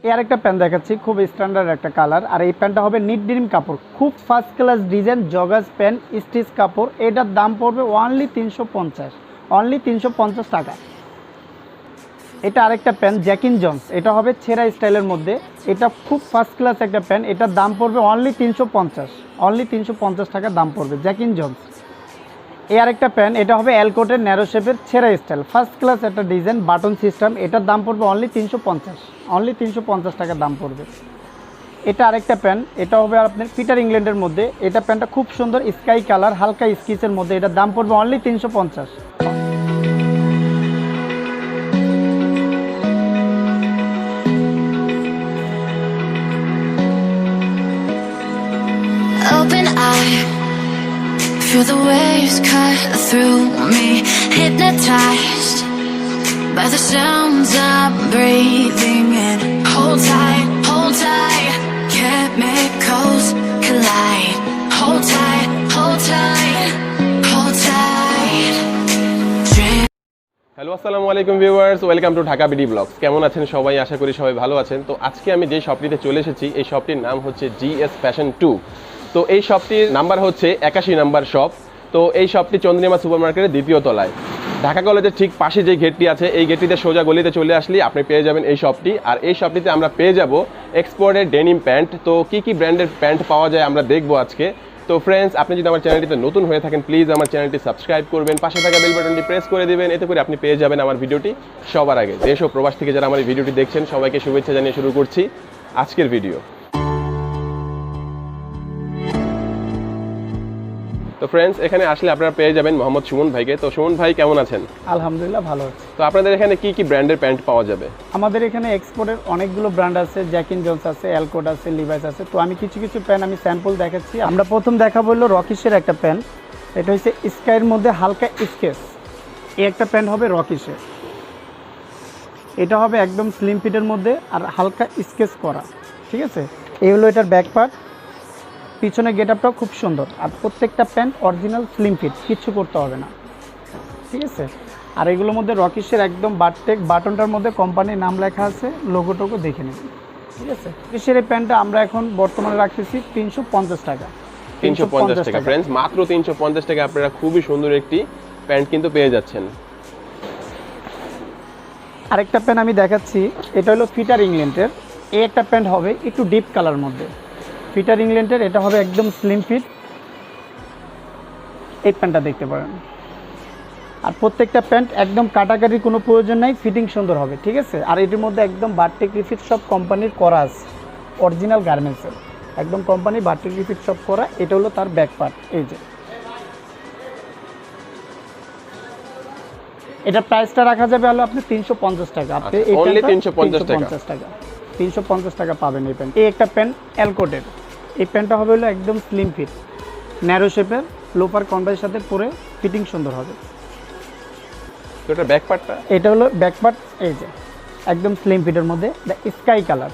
এই আরেকটা প্যান্ট দেখাচ্ছি, খুব স্ট্যান্ডার্ড একটা কালার। আর এই প্যান্টটা হবে নিট ডিনিম কাপড়, খুব first class design, joggers pant, stitch কাপড়। এটার দাম পড়বে অনলি 350, অনলি 350 টাকা। এটা আরেকটা প্যান্ট জ্যাকিন জন্স, এটা হবে ছেঁড়া স্টাইলের মধ্যে। এটা খুব ফার্স্ট ক্লাস একটা প্যান্ট, এটার দাম পড়বে অনলি 350, অনলি 350 টাকা দাম পড়বে জ্যাকিন জন্স। এই আরেকটা প্যান্ট, এটা হবে এলকোটের ন্যারো শেপের ছেঁড়া স্টাইল, ফার্স্ট ক্লাস একটা ডিজাইন, বাটন সিস্টেম। এটার দাম পড়বে অনলি 350, অনলি 350 টাকা দাম পড়বে। এটা আরেকটা প্যান্ট, এটা হবে আপনার পিটার ইংল্যান্ডের মধ্যে। এটা প্যান্টটা খুব সুন্দর স্কাই কালার, হালকা স্কিচের মধ্যে। এটার দাম পড়বে only 350। Open eye, feel the waves cut through me, hypnotized by the sounds I'm breathing in. Hold tight, chemicals collide. Hold tight, hold tight, hold tight. Hello আসসালামু আলাইকুম viewers, welcome to Dhaka BD blogs. কেমন আছেন সবাই? আশা করি সবাই ভালো আছেন। তো আজকে আমি যে শপটিতে চলে এসেছি, এই শপটির নাম হচ্ছে GS ফ্যাশন 2। তো এই শপটির নাম্বার হচ্ছে 81 নাম্বার শপ। তো এই শপটি চন্দ্রিমা সুপার মার্কেটের দ্বিতীয় তলায়, ঢাকা কলেজের ঠিক পাশে যে গেটটি আছে, এই গেটটিতে সোজা গলিতে চলে আসলে আপনি পেয়ে যাবেন এই শপটি। আর এই শপটিতে আমরা পেয়ে যাব এক্সপোর্টের ডেনিম প্যান্ট। তো কি কি ব্র্যান্ডের প্যান্ট পাওয়া যায় আমরা দেখবো আজকে। তো ফ্রেন্ডস, আপনি যদি আমার চ্যানেলটিতে নতুন হয়ে থাকেন, প্লিজ আমার চ্যানেলটি সাবস্ক্রাইব করবেন, পাশে থাকা বেল বাটনটি প্রেস করে দিবেন। এতে করে আপনি পেয়ে যাবেন আমার ভিডিওটি সবার আগে। দেশ ও প্রবাস থেকে যারা আমার এই ভিডিওটি দেখছেন, সবাইকে শুভেচ্ছা জানিয়ে শুরু করছি আজকের ভিডিও। তো ফ্রেন্ডস, এখানে আসলে আপনারা পেয়ে যাবেন মোহাম্মদ সুমন ভাইকে। তো সুমন ভাই, কেমন আছেন? আলহামদুলিল্লাহ ভালো আছে। তো আপনাদের এখানে কি কি ব্র্যান্ডের প্যান্ট পাওয়া যাবে? আমাদের এখানে এক্সপোর্টের অনেকগুলো ব্র্যান্ড আছে, জ্যাকিন জন্স আছে, এলকোট আছে, লিভাইস আছে। তো আমি কিছু কিছু প্যান্ট আমি স্যাম্পল দেখাচ্ছি। আমরা প্রথম দেখাবো হলো রকিসের একটা প্যান্ট। এটা হচ্ছে স্কাইয়ের মধ্যে হালকা স্কেচ। এই একটা প্যান্ট হবে রকিসের, এটা হবে একদম স্লিম ফিটের মধ্যে আর হালকা স্কেচ করা, ঠিক আছে। এই হলো এটার ব্যাক পার্ট, পিছনে গেট আপটাও খুব সুন্দর। আর প্রত্যেকটা প্যান্ট অরিজিনাল স্লিম ফিট, কিচ্ছু করতে হবে না, ঠিক আছে। আর এগুলোর মধ্যে রকিসের একদম বারটেক, বাটনটার মধ্যে কোম্পানির নাম লেখা আছে, লোগোটোকে দেখে নেবেন, ঠিক আছে। রকিসের এই প্যান্টটা আমরা এখন বর্তমানে রাখতেছি 350 টাকা। 350 টাকা ফ্রেন্ডস, মাত্র 350 টাকা আপনারা খুবই সুন্দর একটি প্যান্ট কিন্তু পেয়ে যাচ্ছেন। আরেকটা প্যান্ট আমি দেখাচ্ছি, এটা হলো পিটার ইংল্যান্ডের। এই একটা প্যান্ট হবে একটু ডিপ কালার মধ্যে, পিটার ইংল্যান্ডের। এটা হবে একদম স্লিম ফিট, এই প্যান্টটা দেখতে পারেন। আর প্রত্যেকটা প্যান্ট একদম কাটাকাটির কোনো প্রয়োজন নাই, ফিটিং সুন্দর হবে, ঠিক আছে। আর এটির মধ্যে একদম বারটেক রিফিট সব কোম্পানির করা আছে, অরিজিনাল গার্মেন্টসের একদম কোম্পানি বারটেক রিফিট সব করা। এটা হলো তার ব্যাক পার্ট, এই যে। এটা প্রাইসটা রাখা যাবে হলো আপনি 350 টাকা। আপনি এই অনলি প্যান্টটা 350 টাকা। 350 টাকা পাবেন এই প্যান্ট। এই একটা প্যান্ট এলকোটের, এই প্যান্টটা হবে হলো একদম স্লিম ফিট, ন্যারো শেপের, লোপার কন্ডার সাথে পরে ফিটিং সুন্দর হবে। তো এটা ব্যাক পার্টটা, এটা হলো ব্যাক পার্ট, এই যে একদম স্লিম ফিটের মধ্যে স্কাই কালার।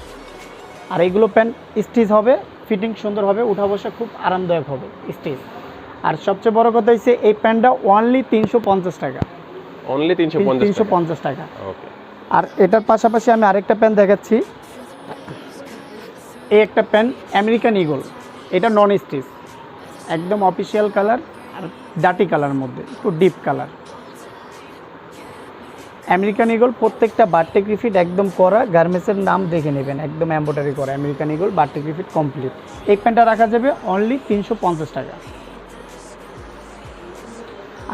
আর এইগুলো প্যান্ট স্টিচ হবে, ফিটিং সুন্দর হবে, উঠা বসা খুব আরামদায়ক হবে স্টিচ। আর সবচেয়ে বড় কথা হচ্ছে এই প্যান্টটা অনলি 350 টাকা, অনলি 350 টাকা। ওকে। আর এটার পাশাপাশি আমি আরেকটা প্যান্ট দেখাচ্ছি। এই একটা প্যান্ট আমেরিকান ইগল, এটা নন স্টিচ, একদম অফিসিয়াল কালার আর ডাটি কালার মধ্যে, একটু ডিপ কালার। আমেরিকান ইগল প্রত্যেকটা বারটেক রিফিট একদম করা, গার্মেন্টসের নাম দেখে নেবেন, একদম এমব্রয়ডারি করা আমেরিকান ইগল, বারটেক রিফিট কমপ্লিট। এই প্যান্টটা রাখা যাবে অনলি 350 টাকা।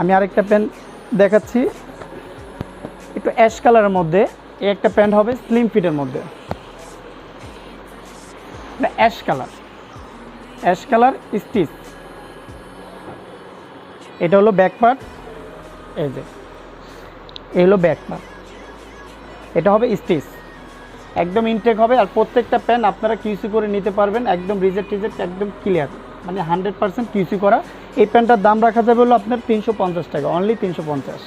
আমি আরেকটা প্যান্ট দেখাচ্ছি, একটু অ্যাশ কালারের মধ্যে। এই একটা প্যান্ট হবে স্লিম ফিটের মধ্যে, অ্যাশ কালার স্টিচ। এটা হলো ব্যাক পার্ট, এই যে এই হলো ব্যাক পার্ট। এটা হবে স্টিচ, একদম ইনটেক হবে। আর প্রত্যেকটা প্যান্ট আপনারা কিউসি করে নিতে পারবেন, একদম রিজেক্ট একদম ক্লিয়ার, মানে 100% কিউসি করা। এই প্যান্টটার দাম রাখা যাবে হলো আপনার 350 টাকা, অনলি 350।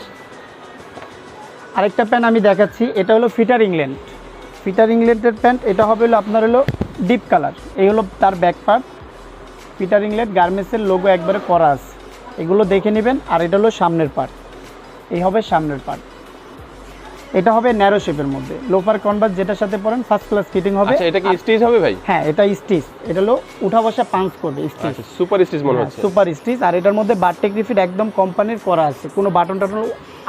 আরেকটা প্যান্ট আমি দেখাচ্ছি, এটা হলো পিটার ইংল্যান্ডের প্যান্ট। এটা হবে হলো আপনার হলো ডিপ কালার। এই হলো তার ব্যাক পার্ট, পিটার ইংল্যান্ড গার্মেন্টসের লোগো একবারে করা আছে, এগুলো দেখে নেবেন। আর এটা হলো সামনের পার্ট, এই হবে সামনের পার্ট। এটা হবে ন্যারো শেপের মধ্যে, লোফার কনভার্স যেটার সাথে পরেন ফার্স্ট ক্লাস ফিটিং হবে। আচ্ছা, এটা কি স্টিচ হবে ভাই? হ্যাঁ, এটা স্টিচ, এটা হলো উঠা বসা পাঞ্চ করবে স্টিচ, আচ্ছা, সুপার স্টিচ মনে হচ্ছে। Super stitch. আর এটার মধ্যে বারটেক রিফিট একদম কোম্পানির করা আছে, কোনো বাটন টাটন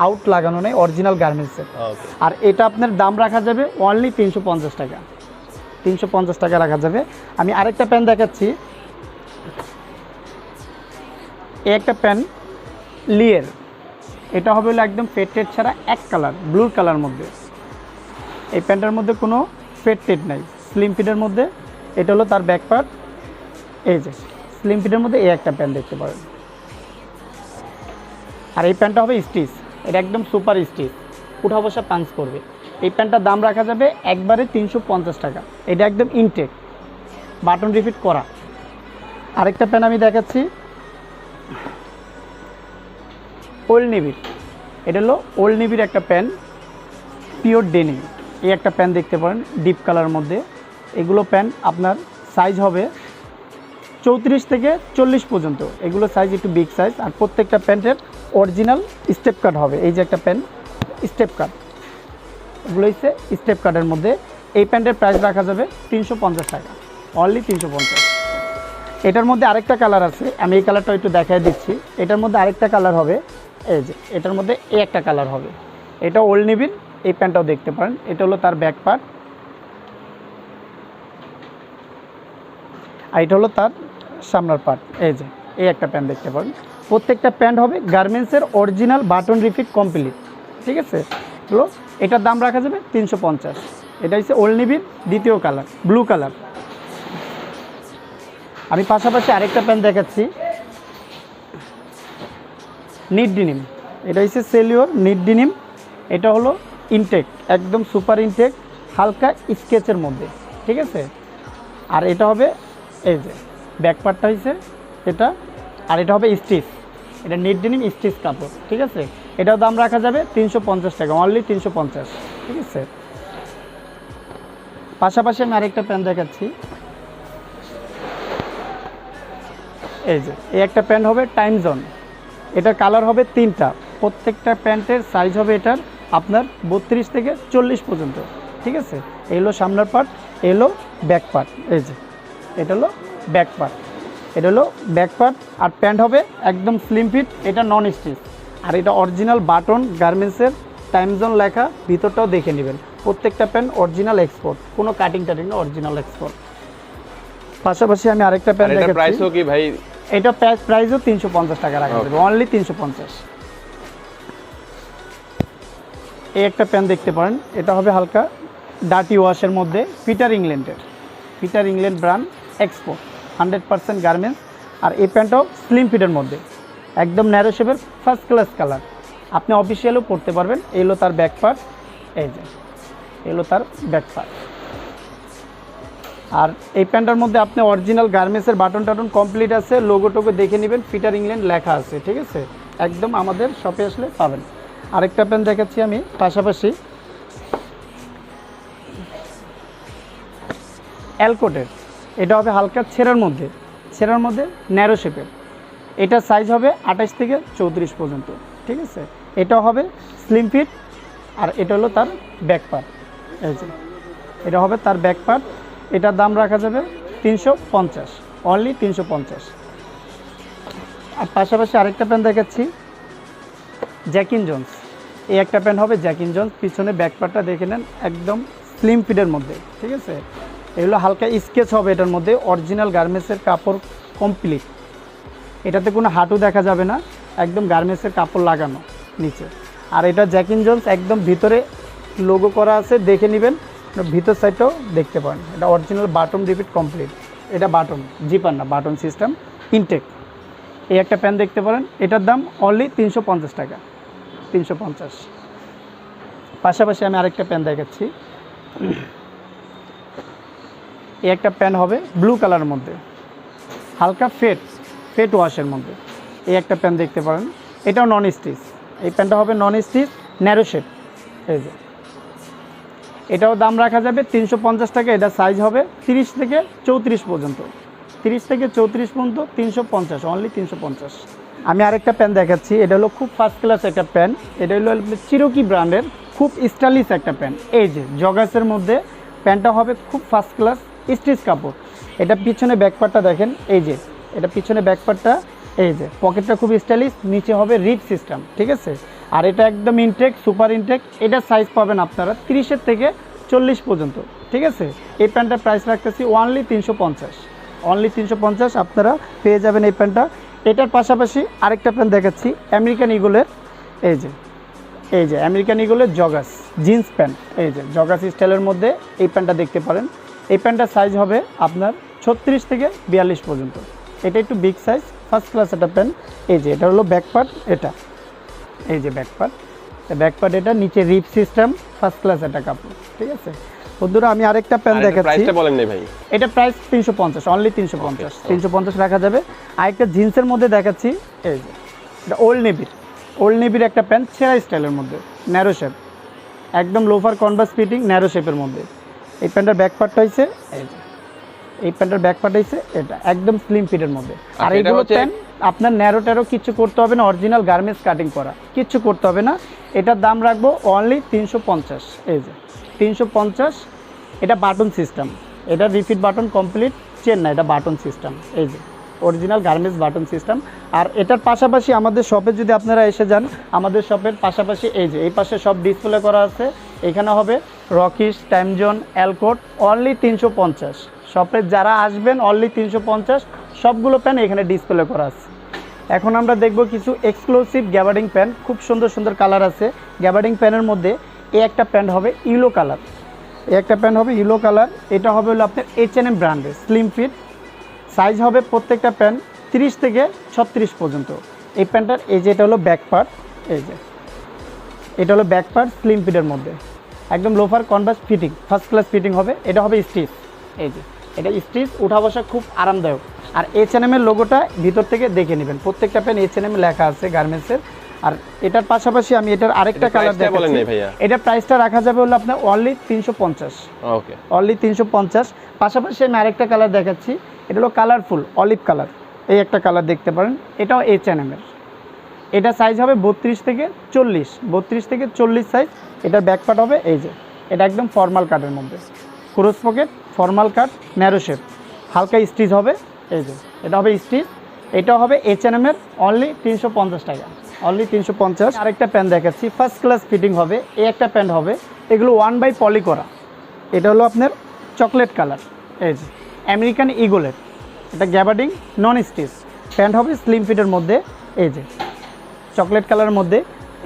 আউট লাগানো নেই, অরিজিনাল গার্মেন্টসের। ওকে, আর এটা আপনার দাম রাখা যাবে অনলি 350 টাকা, 350 টাকা রাখা যাবে। আমি আরেকটা প্যান দেখাচ্ছি, এই একটা প্যান লিয়ের, এটা হবে হলো একদম ফেড টেড ছাড়া এক কালার, ব্লু কালার মধ্যে। এই প্যান্টটার মধ্যে কোনো ফেড টেড নাই, স্লিম ফিটের মধ্যে। এটা হলো তার ব্যাক পার্ট, এই যে স্লিম ফিটের মধ্যে এই একটা প্যান্ট দেখতে পারেন। আর এই প্যান্টটা হবে স্টিচ, এটা একদম সুপার স্টিচ, উঠা বসা পাঞ্চ করবে। এই প্যান্টটার দাম রাখা যাবে একবারে 350 টাকা। এটা একদম ইনটেক, বাটন রিফিট করা। আরেকটা প্যান্ট আমি দেখাচ্ছি, ওল্ড নেভির, এটা হলো ওল্ড নেভির একটা প্যান্ট, পিওর ডেনিম। এই একটা প্যান্ট দেখতে পারেন ডিপ কালার মধ্যে। এগুলো প্যান্ট আপনার সাইজ হবে 34 থেকে 40 পর্যন্ত, এগুলো সাইজ একটু বিগ সাইজ। আর প্রত্যেকটা প্যান্টের অরিজিনাল স্টেপ কাট হবে। এই যে একটা প্যান্ট স্টেপ কাট, এগুলো হচ্ছে স্টেপ কাটের মধ্যে। এই প্যান্টের প্রাইস রাখা যাবে 350 টাকা, অনলি 350। এটার মধ্যে আরেকটা কালার আছে, আমি এই কালারটা একটু দেখাই দিচ্ছি। এটার মধ্যে আরেকটা কালার হবে, এই যে এটার মধ্যে এই একটা কালার হবে। এটা ওল্ড নেভির, এই প্যান্টটাও দেখতে পারেন। এটা হলো তার ব্যাক পার্ট, আর এটা হলো তার সামনের পার্ট। এই যে এই একটা প্যান্ট দেখতে পারেন। প্রত্যেকটা প্যান্ট হবে গার্মেন্টসের অরিজিনাল বাটন রিফিট কমপ্লিট, ঠিক আছে। হলো এটার দাম রাখা যাবে 350। এটা হচ্ছে ওল্ড নেভির দ্বিতীয় কালার, ব্লু কালার। আমি পাশাপাশি আরেকটা প্যান্ট দেখাচ্ছি, নিট ডিনিম। এটা হচ্ছে সেলিওর নিট ডিনিম। এটা হলো ইনটেক, একদম সুপার ইনটেক, হালকা স্কেচের মধ্যে, ঠিক আছে। আর এটা হবে এই যে ব্যাক পার্টটা হচ্ছে এটা, আর এটা হবে স্টিচ, এটা নিট ডিনিম স্টিচ কাপড়, ঠিক আছে। এটাও দাম রাখা যাবে 350 টাকা, অনলি 350, ঠিক আছে। পাশাপাশি আমি আরেকটা প্যান্ট দেখাচ্ছি, এই যে এই একটা প্যান্ট হবে টাইম জোন। এটা কালার হবে 3টা, প্রত্যেকটা প্যান্টের সাইজ হবে এটার আপনার 32 থেকে 40 পর্যন্ত, ঠিক আছে। এই হলো সামনের পার্ট, এই হলো ব্যাক পার্ট। এই যে এটা হলো ব্যাক পার্ট, এটা হলো ব্যাক পার্ট। আর প্যান্ট হবে একদম স্লিম ফিট, এটা নন স্টিচ। আর এটা অরিজিনাল বাটন গার্মেন্টসের টাইম জোন লেখা, ভিতরটাও দেখে নেবেন। প্রত্যেকটা প্যান্ট অরিজিনাল এক্সপোর্ট, কোনো কাটিং টাটিং না, অরিজিনাল এক্সপোর্ট। পাশাপাশি আমি আরেকটা প্যান্ট দেখাচ্ছি, প্রাইসও কি ভাই? এটা প্রাইসও 350 টাকা রাখা যাবে, অনলি 350। এই একটা প্যান্ট দেখতে পারেন, এটা হবে হালকা ডার্টি ওয়াশের মধ্যে, পিটার ইংল্যান্ডের, Peter England brand export, 100% garments. আর এই প্যান্টও স্লিম ফিটের মধ্যে, একদম ন্যারো শেপের, ফার্স্ট ক্লাস কালার, আপনি অফিসিয়ালও পরতে পারবেন। এই হলো তার ব্যাক পার্ট, এই যে এই হলো তার ব্যাক পার্ট। আর এই প্যান্টটার মধ্যে আপনি অরিজিনাল গার্মেন্টসের বাটন টাটন কমপ্লিট আছে, লোগো টোগো দেখে নেবেন, পিটার ইংল্যান্ড লেখা আছে, ঠিক আছে। একদম আমাদের শপে আসলে পাবেন। আরেকটা প্যান্ট দেখাচ্ছি আমি পাশাপাশি, অ্যালকোটের। এটা হবে হালকা ছেঁড়ার মধ্যে, ছেঁড়ার মধ্যে ন্যারো শেপের। এটা সাইজ হবে 28 থেকে 34 পর্যন্ত, ঠিক আছে। এটাও হবে স্লিম ফিট। আর এটা হলো তার ব্যাক পার্ট, এই যে এটা হবে তার ব্যাক পার্ট। এটার দাম রাখা যাবে 350, অনলি 350। আর পাশাপাশি আরেকটা প্যান্ট দেখাচ্ছি, জ্যাকিন জোন্স। এই একটা প্যান্ট হবে জ্যাকিন জোন্স, পিছনে ব্যাক পার্টটা দেখে নেন, একদম স্লিম ফিটের মধ্যে, ঠিক আছে। এগুলো হালকা স্কেচ হবে এটার মধ্যে, অরিজিনাল গার্মেন্টসের কাপড় কমপ্লিট। এটাতে কোনো হাঁটু দেখা যাবে না, একদম গার্মেন্টসের কাপড় লাগানো নিচে। আর এটা জ্যাকিন জোন্স, একদম ভিতরে লোগো করা আছে, দেখে নেবেন, ভিতর সাইডটাও দেখতে পারেন। এটা অরিজিনাল বাটন রিপিট কমপ্লিট, এটা বাটন জিপার না, বাটন সিস্টেম ইনটেক। এই একটা প্যান্ট দেখতে পারেন, এটার দাম অনলি 350 টাকা, 350। পাশাপাশি আমি আরেকটা প্যান্ট দেখাচ্ছি, এই একটা প্যান্ট হবে ব্লু কালারের মধ্যে, হালকা ফেট ওয়াশের মধ্যে। এই একটা প্যান্ট দেখতে পারেন, এটাও নন স্টিচ। এই প্যান্টটা হবে নন স্টিচ, ন্যারো শেপ। এই যে এটাও দাম রাখা যাবে 350 টাকা। এটা সাইজ হবে 30 থেকে 34 পর্যন্ত, 30 থেকে 34 পর্যন্ত 350, অনলি 350। আমি আরেকটা প্যান্ট দেখাচ্ছি, এটা হলো খুব ফার্স্ট ক্লাস একটা প্যান্ট। এটা হলো চিরোকি ব্র্যান্ডের খুব স্টাইলিশ একটা প্যান্ট। এই যে জগাসের মধ্যে প্যান্টটা হবে খুব ফার্স্ট ক্লাস স্টিচ কাপড়। এটা পিছনে ব্যাকপার্টটা দেখেন, এই যে এটা পিছনে ব্যাকপার্টটা, এই যে পকেটটা খুব স্টাইলিশ, নিচে হবে রিপ সিস্টেম, ঠিক আছে। আর এটা একদম ইনটেক, সুপার ইনটেক। এটা সাইজ পাবেন আপনারা 30 থেকে 40 পর্যন্ত, ঠিক আছে। এই প্যান্টটার প্রাইস রাখতেছি অনলি 350, অনলি 350 আপনারা পেয়ে যাবেন এই প্যান্টটা। এটার পাশাপাশি আরেকটা প্যান্ট দেখাচ্ছি আমেরিকান ইগলের, এই যে আমেরিকান ইগলের জগাস জিন্স প্যান্ট। এই যে জগাস স্টাইলের মধ্যে এই প্যান্টটা দেখতে পারেন। এই প্যান্টটার সাইজ হবে আপনার 36 থেকে 42 পর্যন্ত। এটা একটু বিগ সাইজ, ফার্স্ট ক্লাস একটা প্যান্ট। এই যে এটা হলো ব্যাকপার্ট, এটা এই যে ব্যাকপার্ট এটা নিচে রিপ সিস্টেম, ফার্স্ট ক্লাস একটা কাপড়, ঠিক আছে। বন্ধুরা আমি আরেকটা প্যান্ট দেখাচ্ছি, প্রাইসটা বলেন না ভাই। এটা প্রাইস 350, অনলি 350 রাখা যাবে। আরেকটা জিন্সের মধ্যে দেখাচ্ছি, এই যে এটা ওল্ড নেভির একটা প্যান্ট, ছেঁড়া স্টাইলের মধ্যে, ন্যারো শেপ, একদম লোফার কনভার্স ফিটিং, ন্যারো শেপের মধ্যে। এই প্যান্টের ব্যাকপার্টটা হচ্ছে এই যে, এই প্যান্টের ব্যাকপার্ট হচ্ছে এটা একদম স্লিম ফিটের মধ্যে। আর এইগুলো প্যান্ট আপনার ন্যারো ট্যারো কিচ্ছু করতে হবে না, অরিজিনাল গার্মেন্টস কাটিং করা, কিচ্ছু করতে হবে না। এটার দাম রাখবো অনলি 350। এই যে 350। এটা বাটন সিস্টেম, এটা রিফিট বাটন কমপ্লিট, চেন না, এটা বাটন সিস্টেম, এই যে অরিজিনাল গার্মেন্টস বাটন সিস্টেম। আর এটার পাশাপাশি আমাদের শপে যদি আপনারা এসে যান, আমাদের শপের পাশাপাশি এই যে এই পাশে সব ডিসপ্লে করা আছে। এখানে হবে রকিস, টাইম জোন, অ্যালকোট, অনলি 350। শপে যারা আসবেন অনলি 350, সবগুলো প্যান্ট এখানে ডিসপ্লে করা আছে। এখন আমরা দেখব কিছু এক্সক্লুসিভ গ্যাবার্ডিং প্যান্ট, খুব সুন্দর সুন্দর কালার আছে গ্যাবার্ডিং প্যান্টের মধ্যে। এই একটা প্যান্ট হবে ইয়েলো কালার, এটা হবে হলো আপনার H&M ব্র্যান্ডের স্লিম ফিট। সাইজ হবে প্রত্যেকটা প্যান্ট 30 থেকে 36 পর্যন্ত। এই প্যান্টটার এই যে এটা হলো ব্যাকপার্ট, এই যে এটা হলো ব্যাকপার্ট স্লিম ফিটের মধ্যে, একদম loafer Converse fitting, first class fitting হবে। এটা হবে স্টিচ, এই যে এটা স্টিচ, উঠা বসা খুব আরামদায়ক। আর H&M এর লোগোটা ভিতর থেকে দেখে নেবেন, প্রত্যেকটা প্যান্ট H&M লেখা আছে গার্মেন্টসের। আর এটার পাশাপাশি আমি এটার আরেকটা কালার দেখাচ্ছি, এটার প্রাইসটা রাখা যাবে হলো আপনার অনলি 350, ওকে, অনলি 350। পাশাপাশি আমি আরেকটা কালার দেখাচ্ছি, এটা হলো কালারফুল অলিভ কালার, এই একটা কালার দেখতে পারেন, এটাও H&M এর। এটা সাইজ হবে 32 থেকে 40 সাইজ। এটার ব্যাকপার্ট হবে এই যে, এটা একদম ফর্মাল কাটের মধ্যে, ক্রস পকেট, ফর্মাল কাট, ন্যারো শেপ, হালকা স্টিচ হবে। এই যে এটা হবে স্টিচ, এটা হবে H&M এর, অনলি 350 টাকা, অনলি 350। আরেকটা প্যান্ট দেখাচ্ছি, ফার্স্ট ক্লাস ফিটিং হবে। এই একটা প্যান্ট হবে, এগুলো 1 বাই পলি করা। এটা হলো আপনার চকলেট কালার, এই যে আমেরিকান ইগলের, এটা গ্যাবার্ডিং নন স্টিচ প্যান্ট হবে স্লিম ফিটের মধ্যে। এই যে চকলেট কালারের মধ্যে,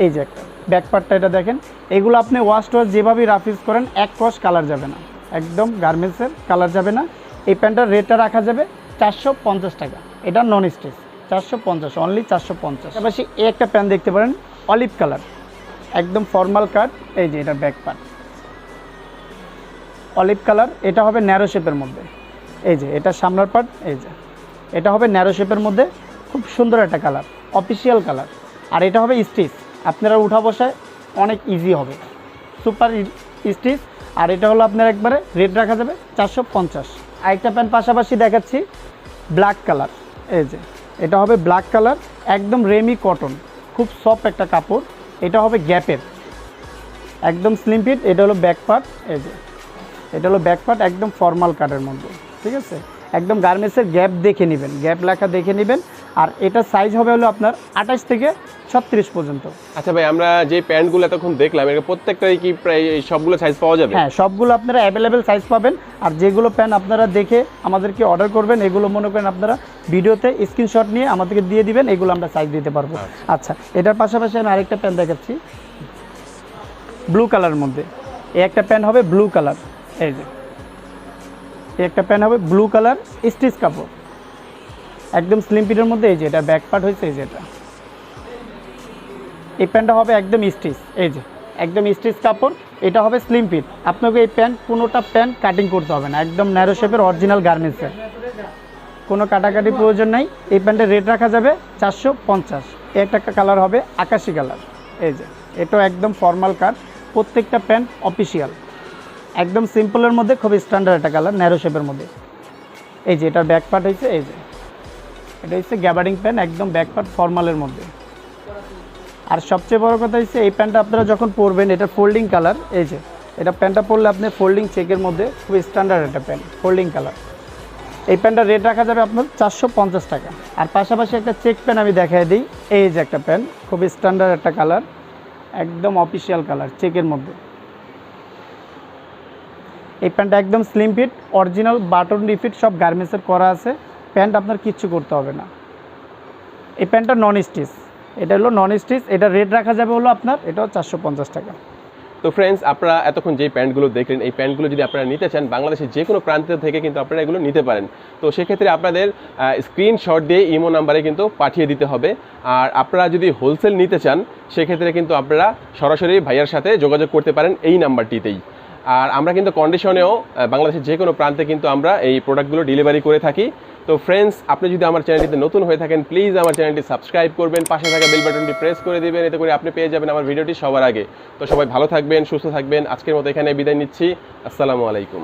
এই যে একটা ব্যাকপার্টটা এটা দেখেন। এগুলো আপনি ওয়াশ যেভাবেই রাফ ইউজ করেন, এক কস কালার যাবে না, একদম গার্মেন্টসের কালার যাবে না। এই প্যান্টটার রেটটা রাখা যাবে 450 টাকা, এটা নন স্টিচ 450, অনলি 450। পাশাপাশি এই একটা প্যান্ট দেখতে পারেন অলিভ কালার, একদম ফর্মাল কাট। এই যে এটার ব্যাকপার্ট অলিভ কালার, এটা হবে ন্যারো শেপের মধ্যে। এই যে এটা সামনের পার্ট, এই যে এটা হবে ন্যারো শেপের মধ্যে, খুব সুন্দর একটা কালার, অফিসিয়াল কালার। আর এটা হবে স্টিচ, আপনারা উঠা বসায় অনেক ইজি হবে, সুপার স্টিচ। আর এটা হলো আপনার একবারে রেট রাখা যাবে 450। আরেকটা প্যান্ট পাশাপাশি দেখাচ্ছি ব্ল্যাক কালার, এই যে এটা হবে ব্ল্যাক কালার, একদম রেমি কটন, খুব সফট একটা কাপড়। এটা হবে গ্যাপের, একদম স্লিম ফিট। এটা হলো ব্যাকপার্ট, এই যে এটা হলো ব্যাকপার্ট, একদম ফর্মাল কাটের মধ্যে, ঠিক আছে। একদম গার্মেন্টসের গ্যাপ দেখে নেবেন, গ্যাপ লেখা দেখে নেবেন। আর এটা সাইজ হবে হলো আপনার 28 থেকে 36 পর্যন্ত। আচ্ছা ভাই, আমরা যে প্যান্টগুলো এতক্ষণ দেখলাম, এর প্রত্যেকটাই কি প্রায় সবগুলো সাইজ পাওয়া যাবে? হ্যাঁ, সবগুলো আপনারা অ্যাভেলেবেল সাইজ পাবেন। আর যেগুলো প্যান্ট আপনারা দেখে আমাদেরকে অর্ডার করবেন, এগুলো মনে করেন আপনারা ভিডিওতে স্ক্রিনশট নিয়ে আমাদেরকে দিয়ে দিবেন, এগুলো আমরা সাইজ দিতে পারবো। আচ্ছা, এটার পাশাপাশি আমি আরেকটা প্যান্ট দেখাচ্ছি ব্লু কালারের মধ্যে। এই একটা প্যান্ট হবে ব্লু কালার, এই যে এই একটা প্যান্ট হবে ব্লু কালার, স্টিচ কাপড়, একদম স্লিম ফিটের মধ্যে। এই যে এটা ব্যাক পার্ট হয়েছে, এই যে এটা, এই প্যান্টটা হবে একদম স্টিচ, এই যে একদম স্টিচ কাপড়। এটা হবে স্লিম ফিট। আপনাকে এই প্যান্ট, কোনোটা প্যান্ট কাটিং করতে হবে না, একদম ন্যারো শেপের অরিজিনাল গার্মেন্টসের, কোনো কাটাকাটি প্রয়োজন নাই। এই প্যান্টের রেট রাখা যাবে 450। এই একটা কালার হবে আকাশি কালার, এই যে এটাও একদম ফর্মাল কাট, প্রত্যেকটা প্যান্ট অফিসিয়াল, একদম সিম্পলের মধ্যে, খুব স্ট্যান্ডার্ড একটা কালার, ন্যারো শেপের মধ্যে। এই যে এটার ব্যাক পার্ট হয়েছে, এই যে এটা হচ্ছে গ্যাবার্ডিং প্যান্ট, একদম ব্যাক পার্ট ফর্মালের মধ্যে। আর সবচেয়ে বড় কথা হচ্ছে এই প্যান্টটা আপনারা যখন পরবেন, এটা ফোল্ডিং কালার, এই যে এটা প্যান্টটা পরলে আপনি ফোল্ডিং চেকের মধ্যে খুব স্ট্যান্ডার্ড একটা প্যান্ট, ফোল্ডিং কালার। এই প্যান্টটার রেট রাখা যাবে আপনার 450 টাকা। আর পাশাপাশি একটা চেক প্যান্ট আমি দেখাই দিই, এই যে একটা প্যান্ট, খুব স্ট্যান্ডার্ড একটা কালার, একদম অফিসিয়াল কালার চেকের মধ্যে। এই প্যান্টটা একদম slim fit, original button refit সব গার্মেন্টসের করা আছে, প্যান্ট আপনার কিচ্ছু করতে হবে না। এই প্যান্টটা নন স্টিচ, এটা হলো নন স্টিচ, এটা রেট রাখা যাবে হলো আপনার এটাও 450 টাকা। তো ফ্রেন্ডস, আপনারা এতক্ষণ যেই প্যান্টগুলো দেখলেন, এই প্যান্টগুলো যদি আপনারা নিতে চান বাংলাদেশের যে কোনো প্রান্ত থেকে কিন্তু আপনারা এগুলো নিতে পারেন। তো সেক্ষেত্রে আপনাদের স্ক্রিনশট দিয়ে ইমো নাম্বারে কিন্তু পাঠিয়ে দিতে হবে। আর আপনারা যদি হোলসেল নিতে চান সেক্ষেত্রে কিন্তু আপনারা সরাসরি ভাইয়ার সাথে যোগাযোগ করতে পারেন এই নাম্বারটিতেই। আর আমরা কিন্তু কন্ডিশনেও বাংলাদেশের যে কোনো প্রান্তে কিন্তু আমরা এই প্রোডাক্টগুলো ডেলিভারি করে থাকি। তো ফ্রেন্ডস, আপনি যদি আমার চ্যানেলটিতে নতুন হয়ে থাকেন প্লিজ আমার চ্যানেলটি সাবস্ক্রাইব করবেন, পাশে থাকা বেল বাটনটি প্রেস করে দিবেন, এতে করে আপনি পেয়ে যাবেন আমার ভিডিওটি সবার আগে। তো সবাই ভালো থাকবেন, সুস্থ থাকবেন। আজকের মতো এখানে বিদায় নিচ্ছি। আসসালামু আলাইকুম।